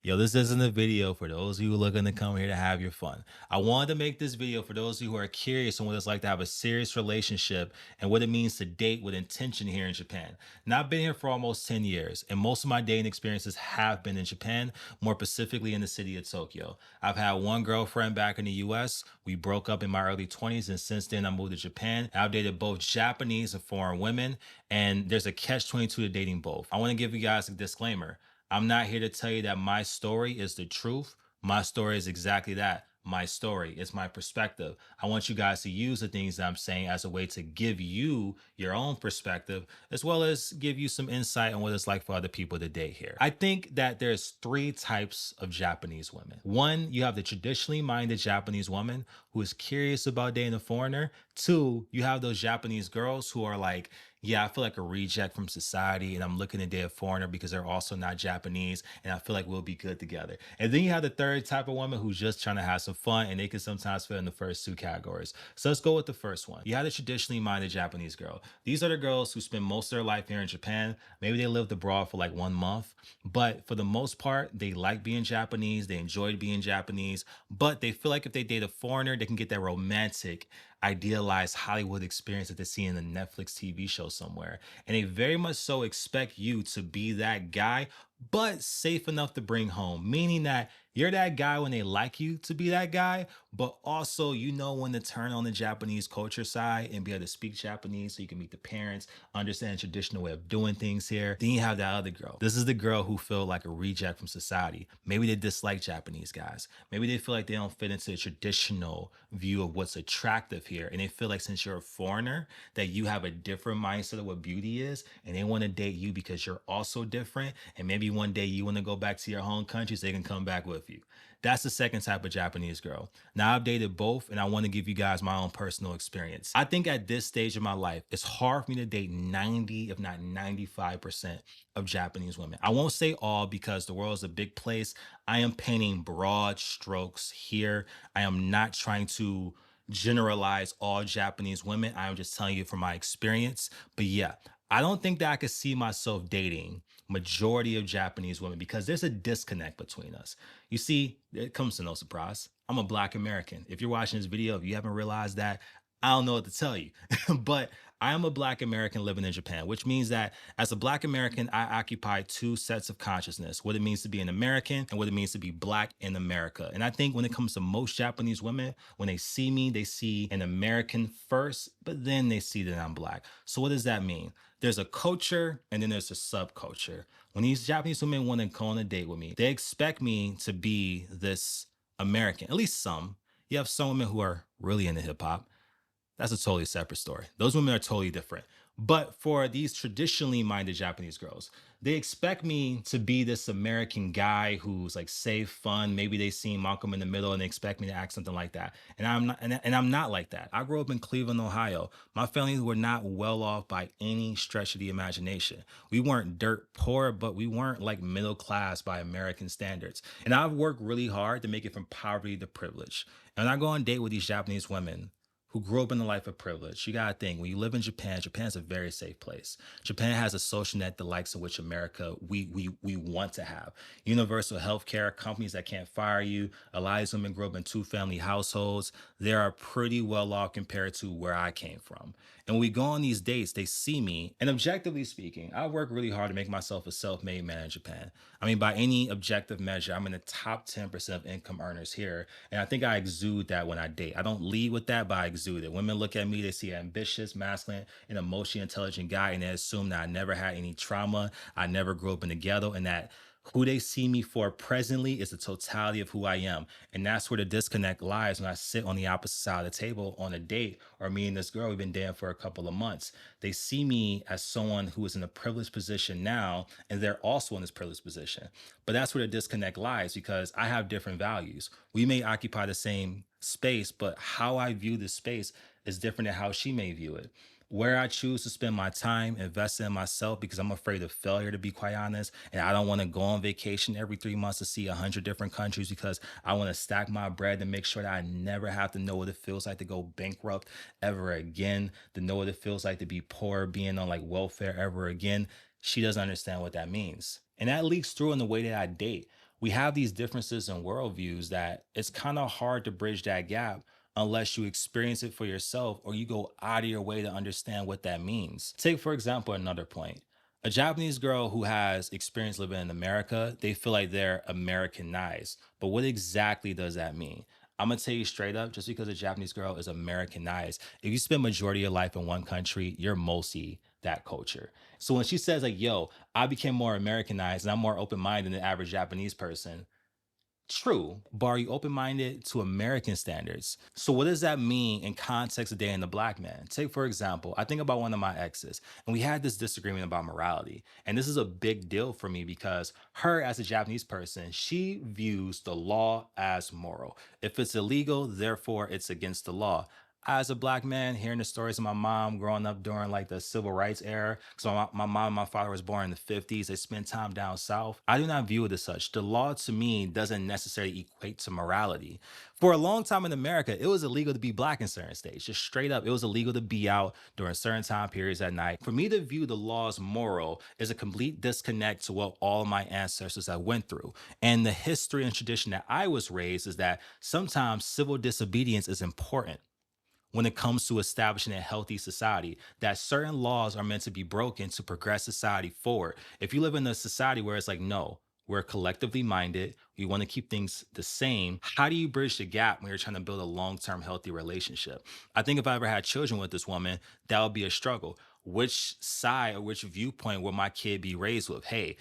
Yo, this isn't a video for those of you looking to come here to have your fun. I wanted to make this video for those of you who are curious on what it's like to have a serious relationship and what it means to date with intention here in Japan. Now, I've been here for almost 10 years, and most of my dating experiences have been in Japan, more specifically in the city of Tokyo. I've had one girlfriend back in the US. We broke up in my early 20s, and since then, I moved to Japan. I've dated both Japanese and foreign women, and there's a catch 22 to dating both. I want to give you guys a disclaimer. I'm not here to tell you that my story is the truth. My story is exactly that. My story. It's my perspective. I want you guys to use the things that I'm saying as a way to give you your own perspective, as well as give you some insight on what it's like for other people to date here. I think that there's three types of Japanese women. One, you have the traditionally minded Japanese woman who is curious about dating a foreigner. Two, you have those Japanese girls who are like, yeah, I feel like a reject from society and I'm looking to date a foreigner because they're also not Japanese and I feel like we'll be good together. And then you have the third type of woman who's just trying to have some fun and they can sometimes fit in the first two categories. So let's go with the first one. You have the traditionally minded Japanese girl. These are the girls who spend most of their life here in Japan. Maybe they lived abroad for like 1 month, but for the most part, they like being Japanese. They enjoy being Japanese, but they feel like if they date a foreigner, they can get that romantic idealized Hollywood experience that they see in a Netflix TV show somewhere. And they very much so expect you to be that guy, but safe enough to bring home, meaning that you're that guy when they like you to be that guy, but also you know when to turn on the Japanese culture side and be able to speak Japanese so you can meet the parents, understand the traditional way of doing things here. Then you have that other girl. This is the girl who feel like a reject from society. Maybe they dislike Japanese guys. Maybe they feel like they don't fit into the traditional view of what's attractive here. And they feel like since you're a foreigner, that you have a different mindset of what beauty is. And they want to date you because you're also different. And maybe one day you want to go back to your home country so they can come back with you. That's the second type of Japanese girl. Now I've dated both and I want to give you guys my own personal experience. I think at this stage of my life, it's hard for me to date 90, if not 95% of Japanese women. I won't say all because the world is a big place. I am painting broad strokes here. I am not trying to generalize all Japanese women. I am just telling you from my experience. But yeah, I don't think that I could see myself dating majority of Japanese women because there's a disconnect between us. You see, it comes to no surprise. I'm a Black American. If you're watching this video, if you haven't realized that, I don't know what to tell you. But I am a Black American living in Japan, which means that as a Black American, I occupy two sets of consciousness, what it means to be an American and what it means to be Black in America. And I think when it comes to most Japanese women, when they see me, they see an American first, but then they see that I'm Black. So what does that mean? There's a culture and then there's a subculture. When these Japanese women want to go on a date with me, they expect me to be this American, at least some. You have some women who are really into hip hop. That's a totally separate story. Those women are totally different. But for these traditionally minded Japanese girls, they expect me to be this American guy who's like safe, fun. Maybe they see Malcolm in the Middle and they expect me to act something like that. And I'm not, and I'm not like that. I grew up in Cleveland, Ohio. My family were not well off by any stretch of the imagination. We weren't dirt poor, but we weren't like middle class by American standards. And I've worked really hard to make it from poverty to privilege. And when I go on a date with these Japanese women who grew up in a life of privilege. You got to think when you live in Japan, Japan's a very safe place. Japan has a social net the likes of which America we want to have. Universal health care, companies that can't fire you. A lot of these women grew up in two-family households. They are pretty well off compared to where I came from. And when we go on these dates, they see me. And objectively speaking, I work really hard to make myself a self-made man in Japan. I mean, by any objective measure, I'm in the top 10% of income earners here. And I think I exude that when I date. I don't lead with that, but I exude it. Women look at me, they see an ambitious, masculine, and emotionally intelligent guy, and they assume that I never had any trauma. I never grew up in the ghetto, and that who they see me for presently is the totality of who I am. And that's where the disconnect lies when I sit on the opposite side of the table on a date or me and this girl, we've been dating for a couple of months. They see me as someone who is in a privileged position now, and they're also in this privileged position. But that's where the disconnect lies because I have different values. We may occupy the same space, but how I view this space is different than how she may view it. Where I choose to spend my time investing in myself because I'm afraid of failure, to be quite honest. And I don't want to go on vacation every 3 months to see 100 different countries because I want to stack my bread and make sure that I never have to know what it feels like to go bankrupt ever again, to know what it feels like to be poor, being on like welfare ever again. She doesn't understand what that means. And that leaks through in the way that I date. we have these differences in worldviews that it's kind of hard to bridge that gap unless you experience it for yourself or you go out of your way to understand what that means. Take, for example, another point. A Japanese girl who has experience living in America, they feel like they're Americanized. But what exactly does that mean? I'm gonna tell you straight up, just because a Japanese girl is Americanized, if you spend majority of your life in one country, you're mostly that culture. So when she says like, yo, I became more Americanized and I'm more open-minded than the average Japanese person, true, but are you open minded to American standards? So, what does that mean in context of dating the black man? Take, for example, I think about one of my exes, and we had this disagreement about morality. And this is a big deal for me because her, as a Japanese person, she views the law as moral. If it's illegal, therefore it's against the law. As a black man, hearing the stories of my mom growing up during like the civil rights era, so my mom and my father was born in the 50s, they spent time down south. I do not view it as such. The law to me doesn't necessarily equate to morality. For a long time in America, it was illegal to be black in certain states. Just straight up, it was illegal to be out during certain time periods at night. For me to view the law as moral is a complete disconnect to what all my ancestors have went through. And the history and tradition that I was raised is that sometimes civil disobedience is important when it comes to establishing a healthy society, that certain laws are meant to be broken to progress society forward. If you live in a society where it's like, no, we're collectively minded, we want to keep things the same, how do you bridge the gap when you're trying to build a long term healthy relationship? I think if I ever had children with this woman, that would be a struggle. Which side or which viewpoint will my kid be raised with? Hey,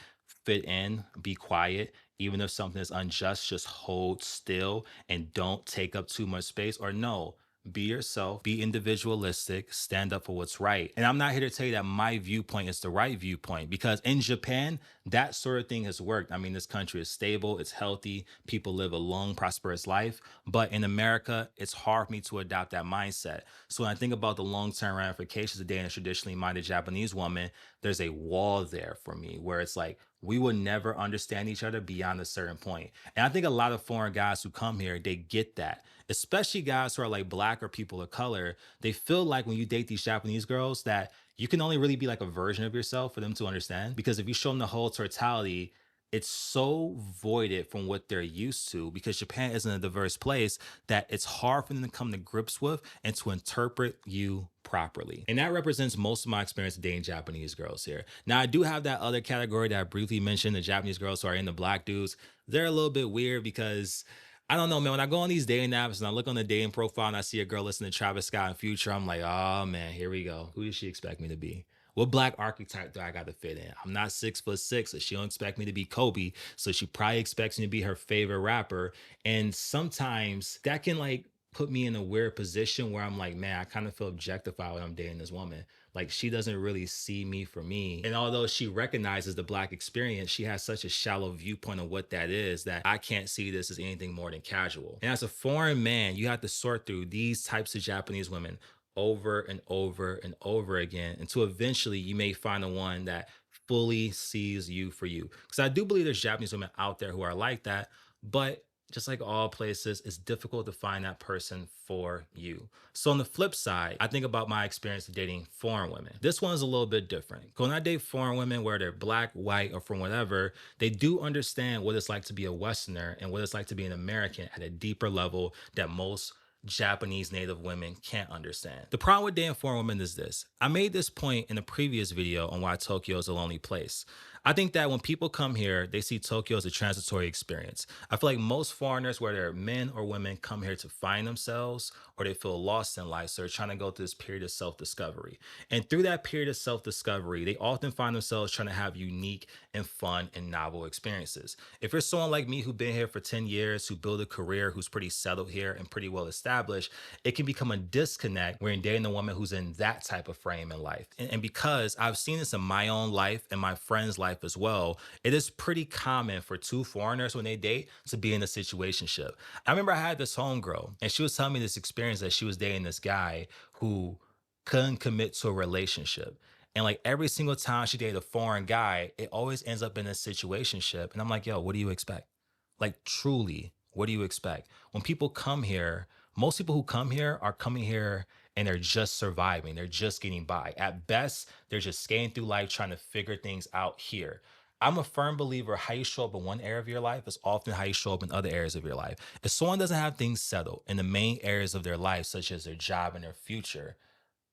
fit in, be quiet. Even if something is unjust, just hold still and don't take up too much space. Or no, be yourself, be individualistic, stand up for what's right. And I'm not here to tell you that my viewpoint is the right viewpoint because in Japan, that sort of thing has worked. I mean, this country is stable, it's healthy, people live a long, prosperous life. But in America, it's hard for me to adopt that mindset. So when I think about the long term ramifications of dating a traditionally minded Japanese woman, there's a wall there for me where it's like, we will never understand each other beyond a certain point. And I think a lot of foreign guys who come here, they get that, especially guys who are like black or people of color. They feel like when you date these Japanese girls that you can only really be like a version of yourself for them to understand. Because if you show them the whole totality, it's so voided from what they're used to because Japan isn't a diverse place that it's hard for them to come to grips with and to interpret you properly. And that represents most of my experience dating Japanese girls here. Now, I do have that other category that I briefly mentioned, the Japanese girls who are into black dudes. They're a little bit weird because I don't know, man. When I go on these dating apps and I look on the dating profile and I see a girl listening to Travis Scott and Future, I'm like, oh man, here we go. Who does she expect me to be? What black archetype do I got to fit in? I'm not 6'6", so she don't expect me to be Kobe. So she probably expects me to be her favorite rapper. And sometimes that can like put me in a weird position where I'm like, man, I kind of feel objectified when I'm dating this woman. Like she doesn't really see me for me. And although she recognizes the black experience, she has such a shallow viewpoint of what that is that I can't see this as anything more than casual. And as a foreign man, you have to sort through these types of Japanese women over and over and over again until eventually you may find the one that fully sees you for you. Because I do believe there's Japanese women out there who are like that, but just like all places, it's difficult to find that person for you. So on the flip side, I think about my experience of dating foreign women. This one's a little bit different. When I date foreign women, whether they're black, white, or from whatever, they do understand what it's like to be a Westerner and what it's like to be an American at a deeper level that most Japanese native women can't understand. The problem with dating foreign women is this. I made this point in a previous video on why Tokyo is a lonely place. I think that when people come here, they see Tokyo as a transitory experience. I feel like most foreigners, whether they're men or women, come here to find themselves or they feel lost in life. So they're trying to go through this period of self-discovery. And through that period of self-discovery, they often find themselves trying to have unique and fun and novel experiences. If you're someone like me who's been here for 10 years, who built a career, who's pretty settled here and pretty well established, it can become a disconnect when you're dating a woman who's in that type of frame in life. And because I've seen this in my own life and my friends' life as well, it is pretty common for two foreigners when they date to be in a situationship. I remember I had this homegirl and she was telling me this experience that she was dating this guy who couldn't commit to a relationship. And like every single time she dated a foreign guy, it always ends up in a situationship. And I'm like, yo, what do you expect? Like truly, what do you expect? When people come here, most people who come here are coming here and they're just surviving. They're just getting by. At best, they're just skating through life trying to figure things out here. I'm a firm believer how you show up in one area of your life is often how you show up in other areas of your life. If someone doesn't have things settled in the main areas of their life, such as their job and their future,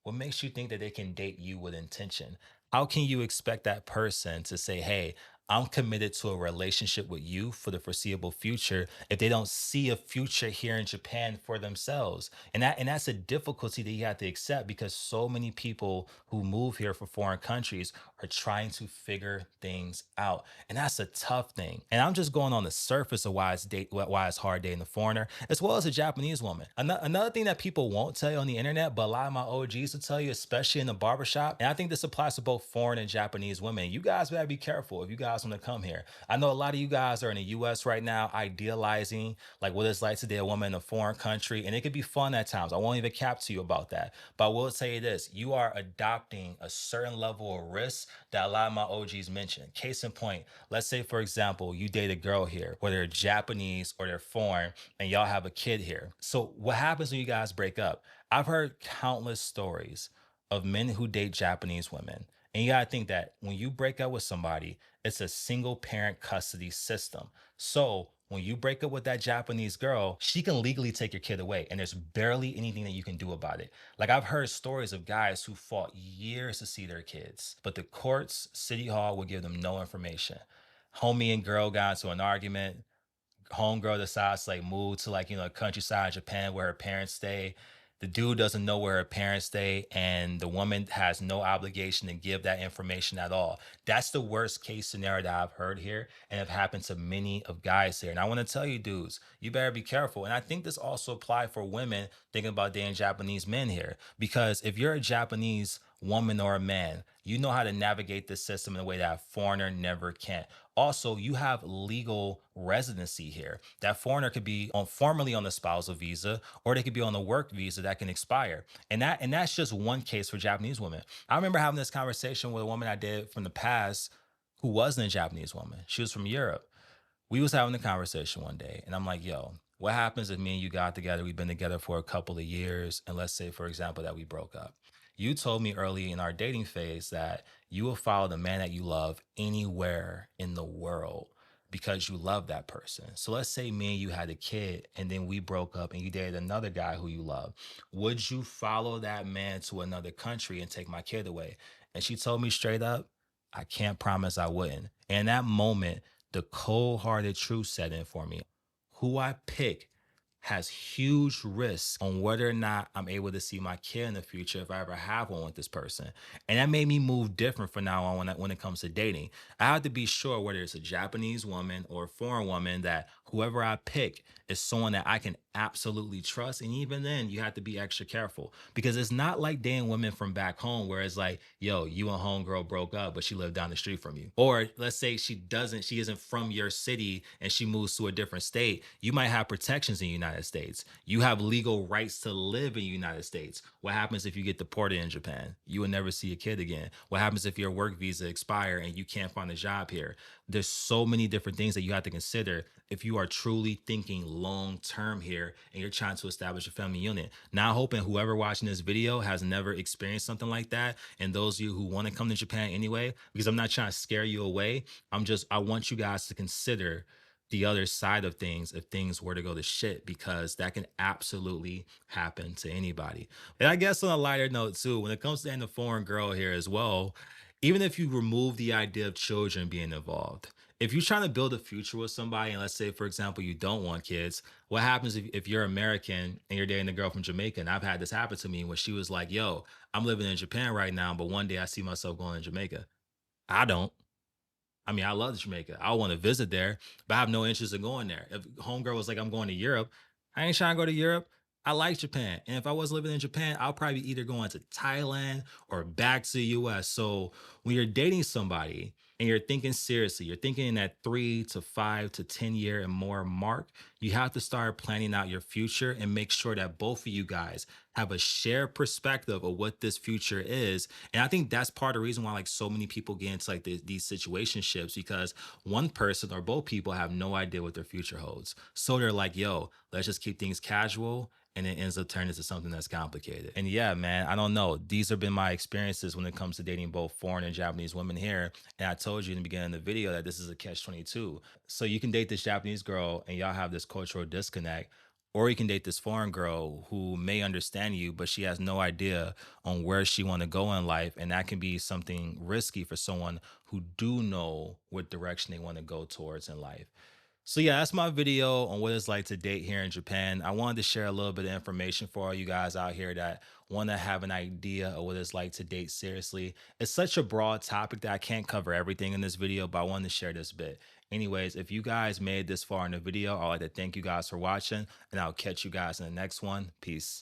what makes you think that they can date you with intention? How can you expect that person to say, hey, I'm committed to a relationship with you for the foreseeable future if they don't see a future here in Japan for themselves? And that's a difficulty that you have to accept because so many people who move here for foreign countries are trying to figure things out. And that's a tough thing. And I'm just going on the surface of why it's hard dating a foreigner, as well as a Japanese woman. Another thing that people won't tell you on the internet, but a lot of my OGs will tell you, especially in the barbershop, and I think this applies to both foreign and Japanese women. You guys better be careful if you guys want to come here. I know a lot of you guys are in the US right now, idealizing like what it's like to date a woman in a foreign country, and it could be fun at times. I won't even cap to you about that. But I will tell you this, you are adopting a certain level of risk that a lot of my OGs mentioned. Case in point, let's say, for example, you date a girl here, whether they're Japanese or they're foreign, and y'all have a kid here. So, what happens when you guys break up? I've heard countless stories of men who date Japanese women. And you gotta think that when you break up with somebody, it's a single parent custody system. So, when you break up with that Japanese girl, she can legally take your kid away, and there's barely anything that you can do about it. Like I've heard stories of guys who fought years to see their kids, but the courts, City Hall would give them no information. Homie and girl got into an argument. Homegirl decides to like move to like countryside in Japan where her parents stay. The dude doesn't know where her parents stay, and the woman has no obligation to give that information at all. That's the worst case scenario that I've heard here, and have happened to many of guys here. And I want to tell you, dudes, you better be careful. And I think this also apply for women thinking about dating Japanese men here, because if you're a Japanese woman or a man, you know how to navigate this system in a way that a foreigner never can. Also, you have legal residency here. That foreigner could be on formally on the spousal visa, or they could be on the work visa that can expire. And that's just one case for Japanese women. I remember having this conversation with a woman I did from the past who wasn't a Japanese woman. She was from Europe. We was having a conversation one day, and I'm like, yo, what happens if me and you got together, we've been together for a couple of years, and let's say, for example, that we broke up? You told me early in our dating phase that you will follow the man that you love anywhere in the world because you love that person. So let's say me and you had a kid and then we broke up and you dated another guy who you love. Would you follow that man to another country and take my kid away? And she told me straight up, I can't promise I wouldn't. And in that moment, the cold hearted truth set in for me. Who I pick has huge risks on whether or not I'm able to see my kid in the future if I ever have one with this person. And that made me move different from now on when it comes to dating. I have to be sure whether it's a Japanese woman or a foreign woman that whoever I pick is someone that I can absolutely trust. And even then, you have to be extra careful because it's not like dating women from back home where it's like, yo, you and homegirl broke up, but she lived down the street from you. Or let's say she isn't from your city and she moves to a different state. You might have protections in the United States. You have legal rights to live in the United States. What happens if you get deported in Japan? You will never see a kid again. What happens if your work visa expire and you can't find a job here? There's so many different things that you have to consider if you are truly thinking long term here and you're trying to establish a family unit. Now, hoping whoever watching this video has never experienced something like that. And those of you who want to come to Japan anyway, because I'm not trying to scare you away, I want you guys to consider the other side of things if things were to go to shit, because that can absolutely happen to anybody. And I guess on a lighter note too, when it comes to dating a foreign girl here as well, even if you remove the idea of children being involved, if you're trying to build a future with somebody, and let's say, for example, you don't want kids, what happens if you're American and you're dating a girl from Jamaica? And I've had this happen to me when she was like, yo, I'm living in Japan right now, but one day I see myself going to Jamaica. I don't. I mean, I love Jamaica. I want to visit there, but I have no interest in going there. If homegirl was like, I'm going to Europe, I ain't trying to go to Europe. I like Japan. And if I was living in Japan, I'll probably be either going to Thailand or back to the US. So when you're dating somebody and you're thinking seriously, you're thinking in that 3 to 5 to 10 year and more mark, you have to start planning out your future and make sure that both of you guys have a shared perspective of what this future is. And I think that's part of the reason why like so many people get into like these situationships, because one person or both people have no idea what their future holds. So they're like, yo, let's just keep things casual and it ends up turning into something that's complicated. And yeah, man, I don't know. These have been my experiences when it comes to dating both foreign and Japanese women here. And I told you in the beginning of the video that this is a catch 22. So you can date this Japanese girl and y'all have this cultural disconnect. Or you can date this foreign girl who may understand you, but she has no idea on where she want to go in life. And that can be something risky for someone who do know what direction they want to go towards in life. So yeah, that's my video on what it's like to date here in Japan. I wanted to share a little bit of information for all you guys out here that want to have an idea of what it's like to date seriously. It's such a broad topic that I can't cover everything in this video, but I wanted to share this bit. Anyways, if you guys made this far in the video, I'd like to thank you guys for watching, and I'll catch you guys in the next one. Peace.